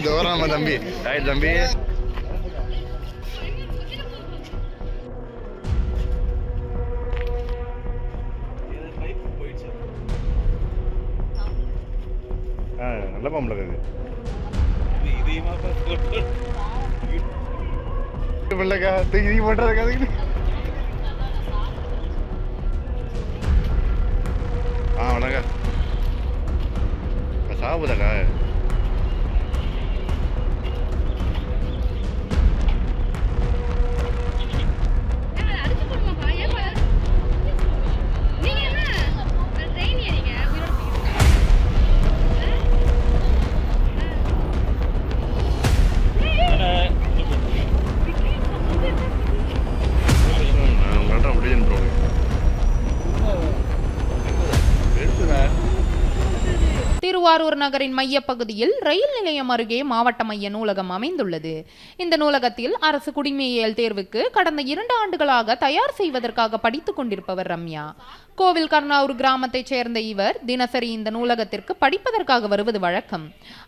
தூரமா தம்பி, ரைட் தம்பி. நல்ல பாம்புல இருக்கு. பிள்ளைக்கா தூக்கி போட்டுறதுக்கா வணக்கம். சாப்பிடுதாக்கா திருவாரூர் நகரின் மையப்பகுதியில் ரயில் நிலையம் அருகே மாவட்ட மைய நூலகம் அமைந்துள்ளது. இந்த நூலகத்தில் அரசு குடிமையியல் தேர்வுக்கு கடந்த 2 ஆண்டுகளாக தயார் செய்வதற்காக படித்துக் கொண்டிருப்பவர் ரம்யா. கோவில் கர்ணாவூர் கிராமத்தைச் சேர்ந்த இவர் தினசரி இந்த நூலகத்திற்கு படிப்பதற்காக வருவது வழக்கம்.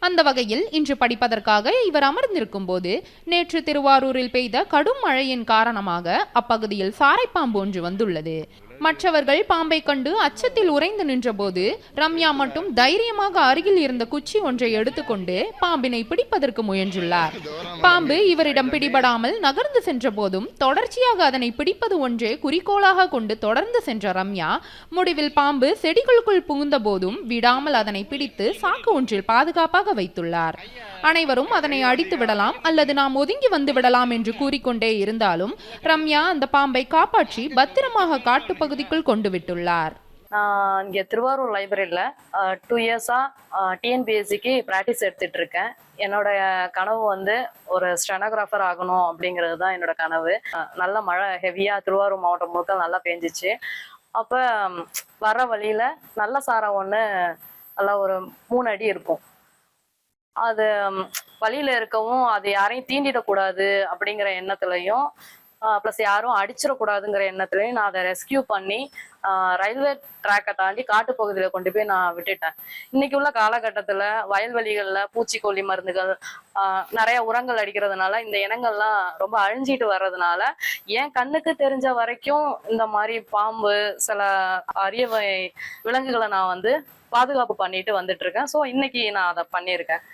அந்த வகையில் இன்று படிப்பதற்காக இவர் அமர்ந்திருக்கும் போது நேற்று திருவாரூரில் பெய்த கடும் மழையின் காரணமாக அப்பகுதியில் சாரைப்பாம்பு ஒன்று வந்துள்ளது. மற்றவர்கள் பாம்பை கண்டு அச்சத்தில் உறைந்து நின்றபோது ரம்யா மட்டும் தைரியமாக அருகில் இருந்த குச்சி ஒன்றை எடுத்துக்கொண்டு பாம்பினை பிடிப்பதற்கு முயன்றுள்ளார். பாம்பு இவரிடம் பிடிபடாமல் நகர்ந்து சென்ற போதும் தொடர்ச்சியாக அதனை பிடிப்பது ஒன்றே குறிக்கோளாக கொண்டு தொடர்ந்து சென்ற ரம்யா முடிவில் பாம்பு செடிகளுக்குள் புகுந்த போதும் விடாமல் அதனை பிடித்து சாக்கு ஒன்றில் பாதுகாப்பாக வைத்துள்ளார். அனைவரும் அதனை அடித்து விடலாம் அல்லது நாம் ஒதுங்கி வந்து விடலாம் என்று கூறிக்கொண்டே இருந்தாலும் ரம்யா அந்த பாம்பை காப்பாற்றி பத்திரமாக காட்டு பகுதிக்குள் கொண்டு விட்டுள்ளார். இங்கே திருவாரூர் லைப்ரரியில் 2 இயர்ஸாக டிஎன்பிஎஸ்சிக்கு ப்ராக்டிஸ் எடுத்துகிட்டு இருக்கேன். என்னோட கனவு வந்து ஒரு ஸ்டெனோகிராஃபர் ஆகணும் அப்படிங்கிறது தான் என்னோட கனவு. நல்ல மழை ஹெவியாக திருவாரூர் மாவட்டம் முழுக்க நல்லா பெஞ்சிச்சு. அப்போ வர வழியில் நல்ல சாரம் ஒன்று நல்லா ஒரு 3 அடி இருக்கும். அது வழியில் இருக்கவும் அது யாரையும் தீண்டிடக்கூடாது அப்படிங்கிற எண்ணத்துலையும் ப்ளஸ் யாரும் அடிச்சிடக்கூடாதுங்கிற எண்ணத்துலையும் நான் அதை ரெஸ்கியூ பண்ணி ரயில்வே ட்ராக்கை தாண்டி காட்டுப்பகுதியில் கொண்டு போய் நான் விட்டுட்டேன். இன்னைக்கு உள்ள காலகட்டத்தில் வயல்வெளிகளில் பூச்சிக்கொல்லி மருந்துகள் நிறைய உரங்கள் அடிக்கிறதுனால இந்த இனங்கள்லாம் ரொம்ப அழிஞ்சிட்டு வர்றதுனால என் கண்ணுக்கு தெரிஞ்ச வரைக்கும் இந்த மாதிரி பாம்பு சில அரிய விலங்குகளை நான் வந்து பாதுகாப்பு பண்ணிட்டு வந்துட்டு இருக்கேன். ஸோ இன்னைக்கு நான் அதை பண்ணியிருக்கேன்.